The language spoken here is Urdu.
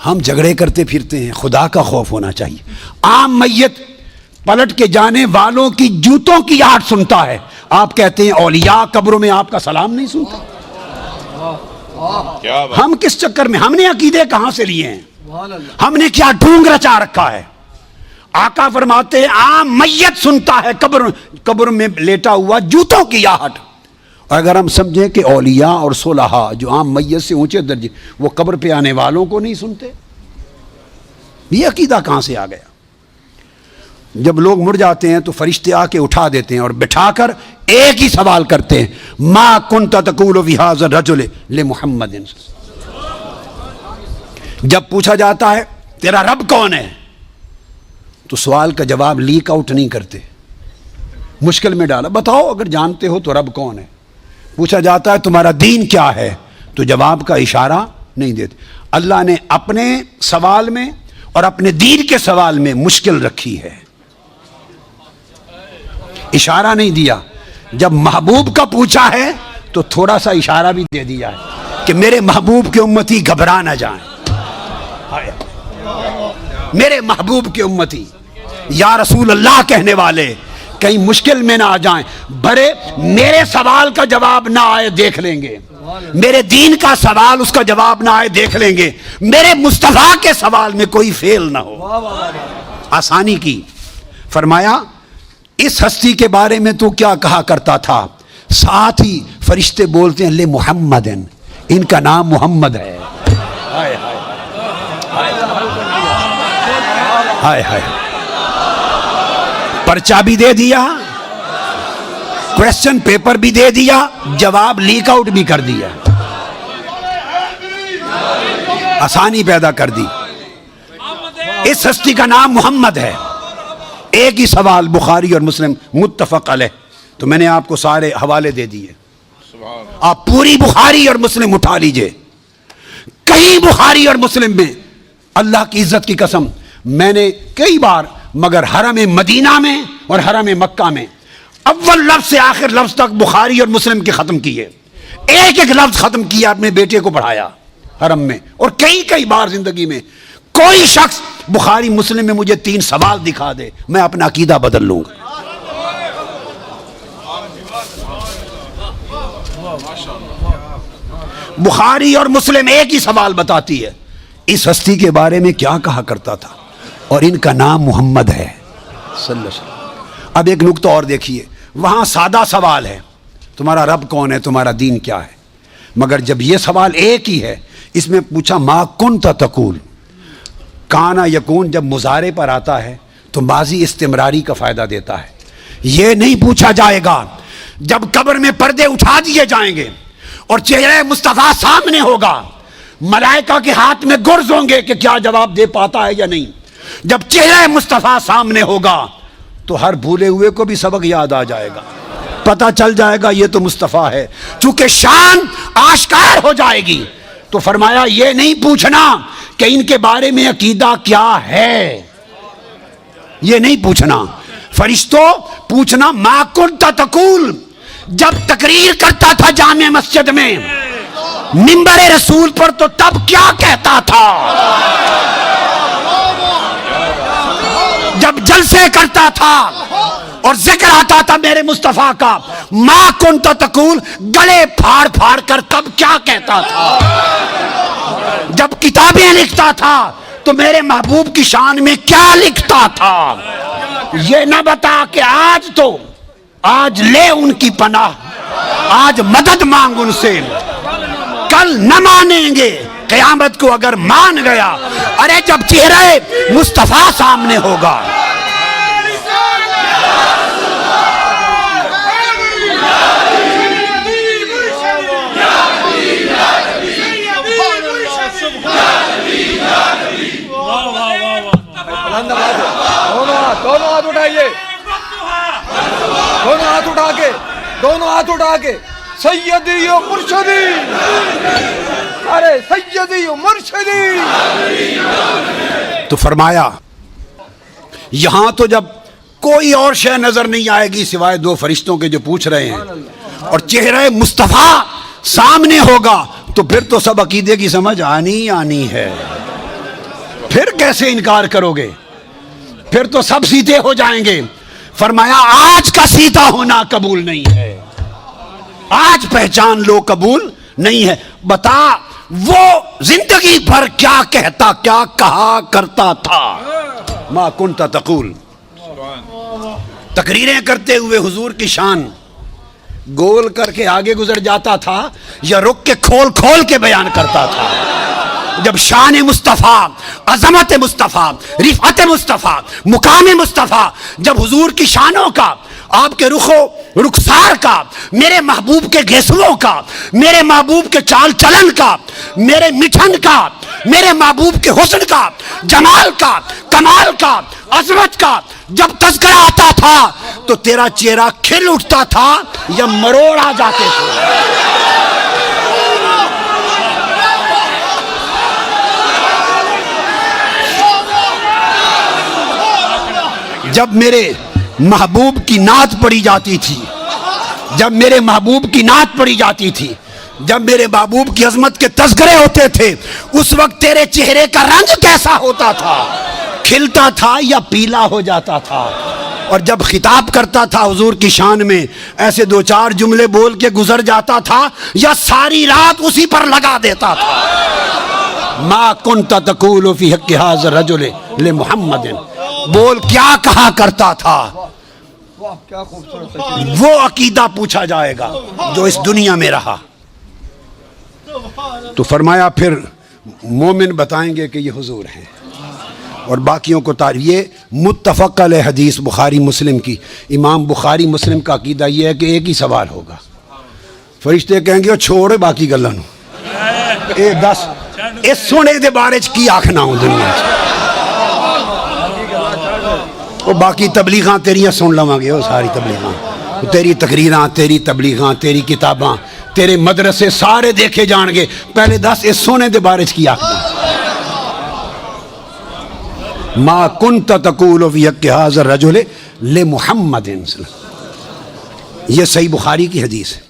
ہم جھگڑے کرتے پھرتے ہیں، خدا کا خوف ہونا چاہیے۔ عام میت پلٹ کے جانے والوں کی جوتوں کی آہٹ سنتا ہے، آپ کہتے ہیں اولیاء قبروں میں آپ کا سلام نہیں سنتا۔ ہم کس چکر میں، ہم نے عقیدے کہاں سے لیے ہیں؟ ہم نے کیا ڈھونگ رچا رکھا ہے؟ آقا فرماتے ہیں عام میت سنتا ہے قبر میں لیٹا ہوا جوتوں کی آہٹ۔ اور اگر ہم سمجھیں کہ اولیاء اور صلحاء جو عام میت سے اونچے درجے، وہ قبر پہ آنے والوں کو نہیں سنتے، یہ عقیدہ کہاں سے آ گیا؟ جب لوگ مر جاتے ہیں تو فرشتے آ کے اٹھا دیتے ہیں اور بٹھا کر ایک ہی سوال کرتے ہیں، ما کنت تقول فی ھذا الرجل لمحمد۔ جب پوچھا جاتا ہے تیرا رب کون ہے، تو سوال کا جواب لیک آؤٹ نہیں کرتے، مشکل میں ڈالا، بتاؤ اگر جانتے ہو تو رب کون ہے۔ پوچھا جاتا ہے تمہارا دین کیا ہے، تو جواب کا اشارہ نہیں دیتے۔ اللہ نے اپنے سوال میں اور اپنے دین کے سوال میں مشکل رکھی ہے، اشارہ نہیں دیا۔ جب محبوب کا پوچھا ہے تو تھوڑا سا اشارہ بھی دے دیا ہے کہ میرے محبوب کے امتی گھبرا نہ جائیں، میرے محبوب کے امتی یا رسول اللہ کہنے والے کہیں مشکل میں نہ آ جائیں، بھرے میرے سوال کا جواب نہ آئے دیکھ لیں گے، میرے دین کا سوال اس کا جواب نہ آئے دیکھ لیں گے، میرے مصطفیٰ کے سوال میں کوئی فیل نہ ہو۔ آسانی کی۔ فرمایا اس ہستی کے بارے میں تو کیا کہا کرتا تھا؟ ساتھ ہی فرشتے بولتے ہیں لے محمد، ان کا نام محمد ہے۔ ہائے ہائے، پرچہ بھی دے دیا، کویسچن پیپر بھی دے دیا، جواب لیک آؤٹ بھی کر دیا، آسانی پیدا کر دی۔ اس ہستی کا نام محمد ہے۔ ایک ہی سوال بخاری اور مسلم متفق علیہ، تو میں نے آپ کو سارے حوالے دے دیے، آپ پوری بخاری اور مسلم اٹھا لیجئے۔ کئی بخاری اور مسلم میں اللہ کی عزت کی قسم میں نے کئی بار، مگر حرم مدینہ میں اور حرم مکہ میں اول لفظ سے آخر لفظ تک بخاری اور مسلم کے ختم کیے، ایک ایک لفظ ختم کیا، اپنے بیٹے کو پڑھایا حرم میں، اور کئی بار زندگی میں کوئی شخص بخاری مسلم میں مجھے 3 سوال دکھا دے، میں اپنا عقیدہ بدل لوں گا۔ بخاری اور مسلم ایک ہی سوال بتاتی ہے، اس ہستی کے بارے میں کیا کہا کرتا تھا، اور ان کا نام محمد ہے صلی اللہ علیہ وسلم۔ اب ایک نقطہ اور دیکھیے، وہاں سادہ سوال ہے تمہارا رب کون ہے، تمہارا دین کیا ہے، مگر جب یہ سوال ایک ہی ہے، اس میں پوچھا ما کنت تقول، کانا یکون جب مضارع پر آتا ہے تو ماضی استمراری کا فائدہ دیتا ہے۔ یہ نہیں پوچھا جائے گا جب قبر میں پردے اٹھا دیے جائیں گے اور چہرہ مصطفیٰ سامنے ہوگا، ملائکہ کے ہاتھ میں گرز ہوں گے کہ کیا جواب دے پاتا ہے یا نہیں۔ جب چہرہ مصطفیٰ سامنے ہوگا تو ہر بھولے ہوئے کو بھی سبق یاد آ جائے گا، پتہ چل جائے گا یہ تو مصطفیٰ ہے، چونکہ شان آشکار ہو جائے گی۔ تو فرمایا یہ نہیں پوچھنا کہ ان کے بارے میں عقیدہ کیا ہے، یہ نہیں پوچھنا۔ فرشتوں پوچھنا ما کنت تقول، جب تقریر کرتا تھا جامع مسجد میں منبر رسول پر تو تب کیا کہتا تھا، جب جلسے کرتا تھا اور ذکر آتا تھا میرے مصطفیٰ کا، ما کنت تقول، گلے پھاڑ پھاڑ کر تب کیا کہتا تھا، جب کتابیں لکھتا تھا تو میرے محبوب کی شان میں کیا لکھتا تھا۔ یہ نہ بتا کہ آج لے ان کی پناہ، آج مدد مانگ ان سے، کل نہ مانیں گے، قیامت کو اگر مان گیا، ارے جب چہرہ مصطفیٰ سامنے ہوگا۔ دونوں ہاتھ اٹھائیے، دونوں ہاتھ اٹھا کے سیدی و مرشدی، ارے سیدی و مرشدی۔ تو فرمایا یہاں تو جب کوئی اور شے نظر نہیں آئے گی سوائے 2 فرشتوں کے جو پوچھ رہے ہیں، اور چہرہ مصطفیٰ سامنے ہوگا تو پھر تو سب عقیدے کی سمجھ آنی ہے۔ پھر کیسے انکار کرو گے؟ پھر تو سب سیدھے ہو جائیں گے۔ فرمایا آج کا سیدھا ہونا قبول نہیں ہے، آج پہچان لو قبول نہیں ہے۔ بتا وہ زندگی بھر کیا کہتا، کیا کہا کرتا تھا؟ ما کنت تقول، تقریریں کرتے ہوئے حضور کی شان گول کر کے آگے گزر جاتا تھا یا رک کے کھول کھول کے بیان کرتا تھا؟ جب شان مصطفیٰ، عظمت مصطفیٰ، رفعت مصطفیٰ، مقام مصطفیٰ، جب حضور کی شانوں کا، آپ کے رخ و رخسار کا، میرے محبوب کے گھیسلوں کا، میرے محبوب کے چال چلن کا، میرے مٹھن کا، میرے محبوب کے حسن کا، جمال کا، کمال کا، عظمت کا جب تذکرہ آتا تھا تو تیرا چہرہ کھل اٹھتا تھا یا مروڑ آ جاتے تھے؟ جب میرے محبوب کی نعت پڑھی جاتی تھی، جب میرے محبوب کی نعت پڑھی جاتی تھی، جب میرے محبوب کی عظمت کے تذکرے ہوتے تھے، اس وقت تیرے چہرے کا رنگ کیسا ہوتا تھا؟ کھلتا تھا یا پیلا ہو جاتا تھا؟ اور جب خطاب کرتا تھا حضور کی شان میں، ایسے دو چار جملے بول کے گزر جاتا تھا یا ساری رات اسی پر لگا دیتا تھا؟ ما کنت تقول فی حق ھذا الرجل لمحمد، بول کیا کہا کرتا تھا؟ واہ کیا خوبصورت تقریر۔ وہ عقیدہ پوچھا جائے گا جو اس دنیا میں رہا۔ تو فرمایا پھر مومن بتائیں گے کہ یہ حضور ہیں، اور باقیوں کو یہ متفق علیہ حدیث بخاری مسلم کی، امام بخاری مسلم کا عقیدہ یہ ہے کہ ایک ہی سوال ہوگا، فرشتے کہیں گے چھوڑ باقی گلاں نوں، اے دس اس سونے دے بارے چ کی آکھنا ہوں دنیا چ، وہ باقی تبلیغاں تیریاں سن لواں گے، وہ ساری تبلیغاں، تیری تقریراں، تیری تبلیغاں، تیری کتاباں، تیرے مدرسے سارے دیکھے جان گے، پہلے دس اس سونے دے بارے چ کی آکھنا؟ ما کنت تقول فی حق ھذا الرجل لمحمد، یہ صحیح بخاری کی حدیث ہے۔